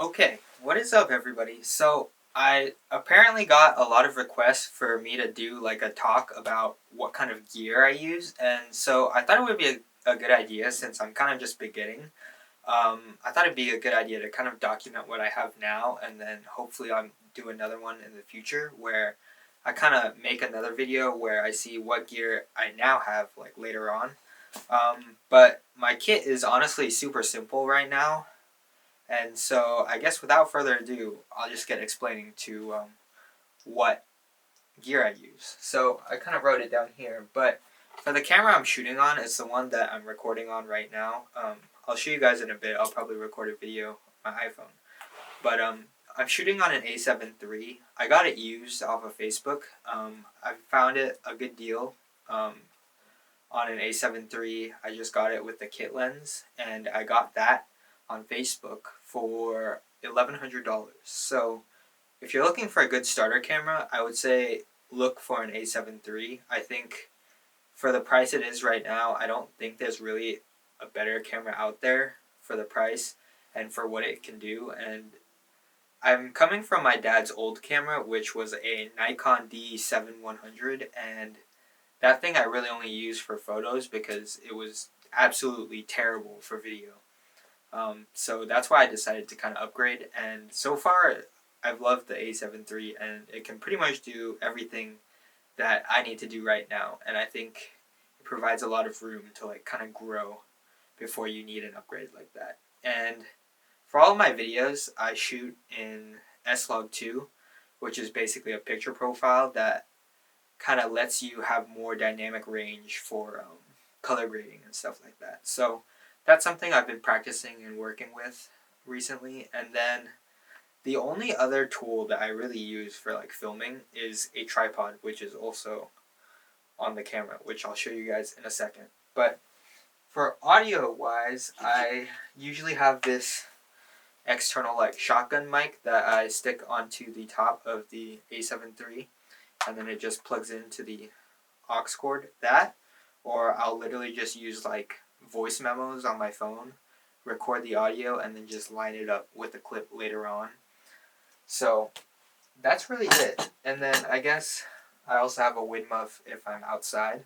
Okay, what is up, everybody? So, I apparently got a lot of requests for me to do like a talk about what kind of gear I use, and so I thought it would be a good idea since I'm kind of just beginning. I thought it'd be a good idea to kind of document what I have now, and then hopefully I'll do another one in the future where I kind of make another video where I see what gear I now have like later on. But my kit is honestly super simple right now. And so I guess without further ado, I'll just get explaining to what gear I use. So I kind of wrote it down here, but for the camera I'm shooting on, it's the one that I'm recording on right now. I'll show you guys in a bit. I'll probably record a video on my iPhone. But I'm shooting on an A7 III. I got it used off of Facebook. I found it a good deal on an A7 III. I just got it with the kit lens, and I got that on Facebook for $1,100. So if you're looking for a good starter camera, I would say look for an A7 III. I think for the price it is right now, I don't think there's really a better camera out there for the price and for what it can do. And I'm coming from my dad's old camera, which was a Nikon D7100, and that thing I really only used for photos because it was absolutely terrible for video. So that's why I decided to kind of upgrade. And so far, I've loved the A7 III, and it can pretty much do everything that I need to do right now. And I think it provides a lot of room to like kind of grow before you need an upgrade like that. And for all of my videos, I shoot in S-Log2, which is basically a picture profile that kind of lets you have more dynamic range for color grading and stuff like that. So that's something I've been practicing and working with recently. And then the only other tool that I really use for like filming is a tripod, which is also on the camera, which I'll show you guys in a second. But for audio wise, I usually have this external like shotgun mic that I stick onto the top of the A7 III, and then it just plugs into the aux cord. That, or I'll literally just use like voice memos on my phone, record the audio, and then just line it up with a clip later on. So that's really it. And then I guess I also have a wind muff if I'm outside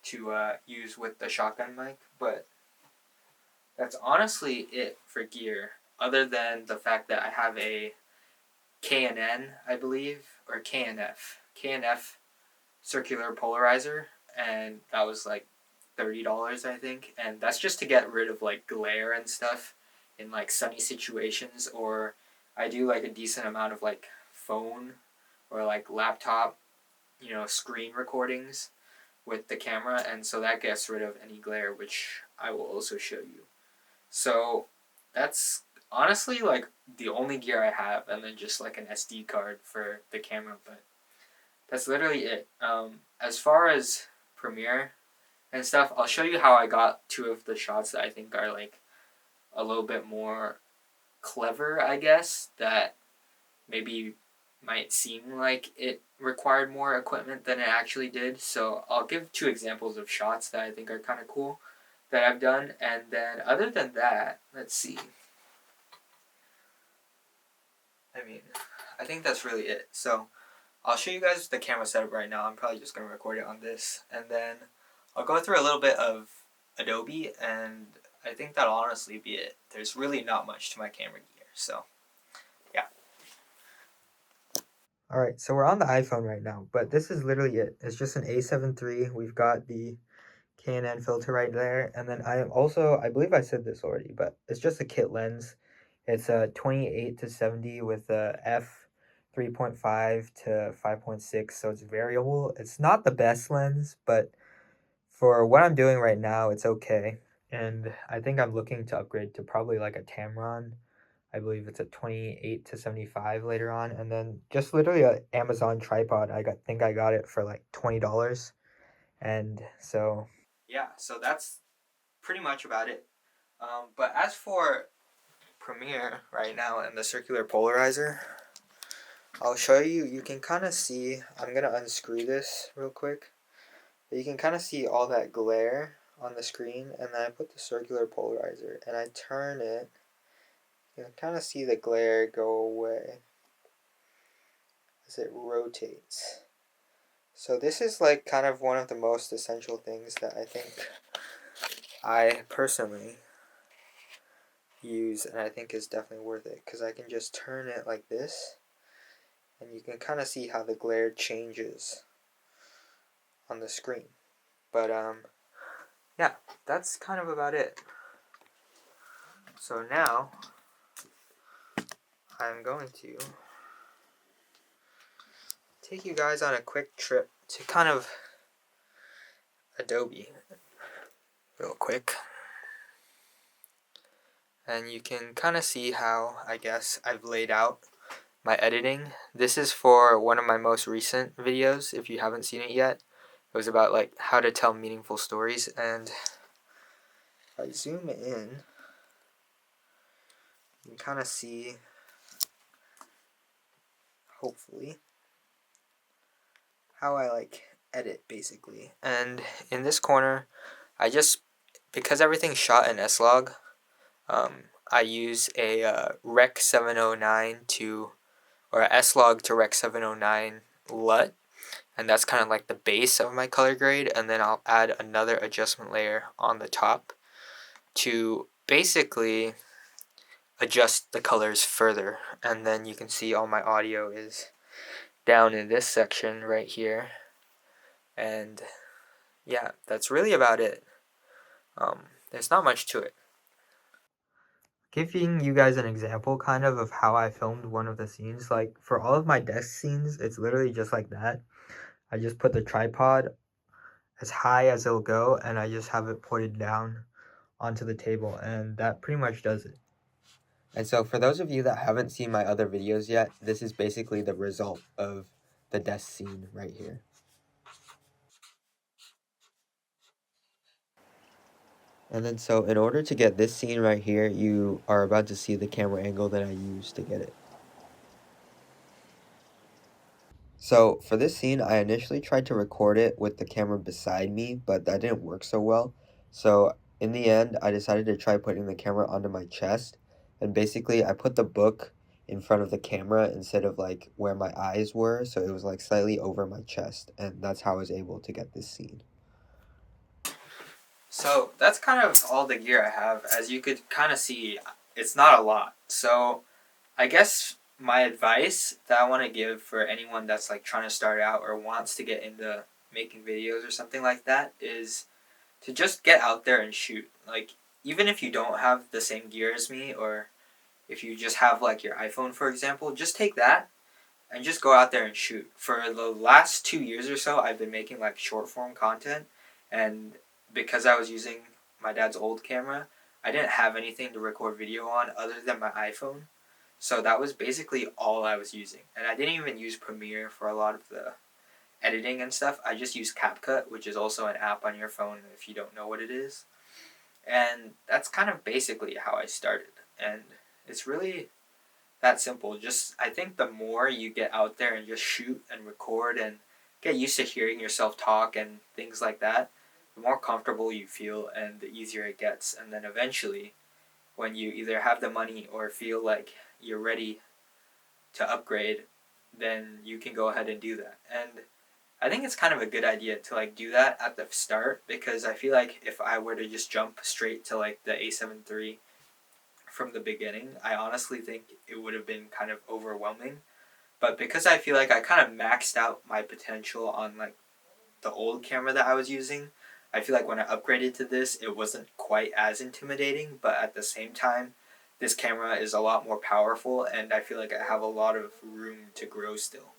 to use with the shotgun mic. But that's honestly it for gear, other than the fact that I have a K&N, I believe, or K&F circular polarizer, and that was like $30, I think, and that's just to get rid of like glare and stuff in like sunny situations, or I do like a decent amount of like phone or like laptop, screen recordings with the camera, and so that gets rid of any glare, which I will also show you. So that's honestly like the only gear I have, and then just like an SD card for the camera, but that's literally it. As far as Premiere and stuff, I'll show you how I got two of the shots that I think are like a little bit more clever, I guess, that maybe might seem like it required more equipment than it actually did. So I'll give two examples of shots that I think are kind of cool that I've done. And then other than that, let's see. I think that's really it. So I'll show you guys the camera setup right now. I'm probably just going to record it on this. And then I'll go through a little bit of Adobe, and I think that'll honestly be it. There's really not much to my camera gear, so yeah. Alright, so we're on the iPhone right now, but this is literally it. It's just an A7 III. We've got the K&N filter right there, and then I am also, I believe I said this already, but it's just a kit lens. It's a 28 to 70 with a f 3.5 to 5.6, so it's variable. It's not the best lens, but for what I'm doing right now, it's okay. And I think I'm looking to upgrade to probably like a Tamron. I believe it's a 28 to 75 later on, and then just literally a Amazon tripod. Think I got it for like $20, and so yeah, so that's pretty much about it. But as for Premiere right now and the circular polarizer, I'll show you. You can kind of see. I'm gonna unscrew this real quick. You can kind of see all that glare on the screen, and then I put the circular polarizer and I turn it. You can kind of see the glare go away as it rotates. So this is like kind of one of the most essential things that I think I personally use, and I think is definitely worth it, because I can just turn it like this and you can kind of see how the glare changes on the screen. But yeah, that's kind of about it. So now I'm going to take you guys on a quick trip to kind of Adobe real quick. And you can kind of see how, I guess, I've laid out my editing. This is for one of my most recent videos, if you haven't seen it yet. It was about like how to tell meaningful stories, and if I zoom in, you can kind of see, hopefully, how I like edit basically. And in this corner, I just, because everything's shot in S-Log, I use a Rec 709 to, or a S-Log to Rec 709 LUT, and that's kind of like the base of my color grade, and then I'll add another adjustment layer on the top to basically adjust the colors further. And then you can see all my audio is down in this section right here, and yeah, that's really about it. There's not much to it. Giving you guys an example kind of how I filmed one of the scenes, like for all of my desk scenes, it's literally just like that. I just put the tripod as high as it'll go, and I just have it pointed down onto the table, and that pretty much does it. And so for those of you that haven't seen my other videos yet, this is basically the result of the desk scene right here. And then so in order to get this scene right here, you are about to see the camera angle that I used to get it. So for this scene, I initially tried to record it with the camera beside me, but that didn't work so well. So in the end, I decided to try putting the camera onto my chest. And basically, I put the book in front of the camera instead of like where my eyes were. So it was like slightly over my chest. And that's how I was able to get this scene. So that's kind of all the gear I have. As you could kind of see, it's not a lot. So I guess my advice that I want to give for anyone that's like trying to start out or wants to get into making videos or something like that is to just get out there and shoot. Like, even if you don't have the same gear as me, or if you just have like your iPhone, for example, just take that and just go out there and shoot. For the last 2 years or so, I've been making like short form content, and because I was using my dad's old camera, I didn't have anything to record video on other than my iPhone. So that was basically all I was using. And I didn't even use Premiere for a lot of the editing and stuff. I just used CapCut, which is also an app on your phone if you don't know what it is. And that's kind of basically how I started. And it's really that simple. Just, I think the more you get out there and just shoot and record and get used to hearing yourself talk and things like that, the more comfortable you feel and the easier it gets. And then eventually, when you either have the money or feel like you're ready to upgrade, then you can go ahead and do that. And I think it's kind of a good idea to like do that at the start, because I feel like if I were to just jump straight to like the A7 III from the beginning, I honestly think it would have been kind of overwhelming. But because I feel like I kind of maxed out my potential on like the old camera that I was using, I feel like when I upgraded to this, it wasn't quite as intimidating, but at the same time, this camera is a lot more powerful, and I feel like I have a lot of room to grow still.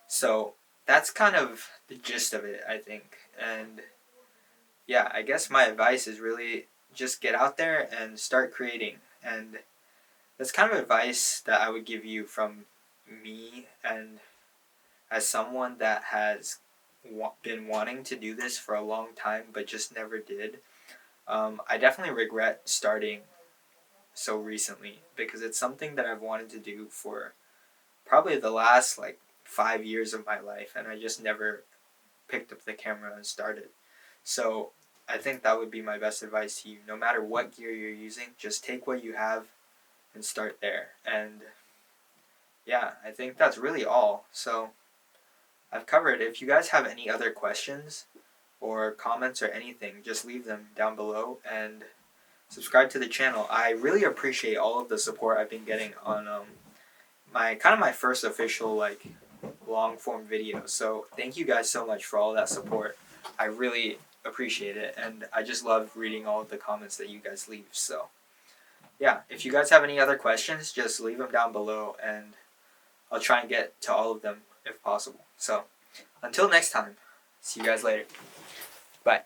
So that's kind of the gist of it, I think. And yeah, I guess my advice is really just get out there and start creating. And that's kind of advice that I would give you from me, and as someone that has been wanting to do this for a long time but just never did. I definitely regret starting so recently, because it's something that I've wanted to do for probably the last like 5 years of my life, and I just never picked up the camera and started. So I think that would be my best advice to you. No matter what gear you're using, just take what you have and start there. And yeah, I think that's really all. So I've covered. If you guys have any other questions or comments or anything, just leave them down below and subscribe to the channel. I really appreciate all of the support I've been getting on my first official like long form video. So thank you guys so much for all that support. I really appreciate it, and I just love reading all of the comments that you guys leave. So yeah, if you guys have any other questions, just leave them down below, and I'll try and get to all of them if possible. So until next time, see you guys later. Bye.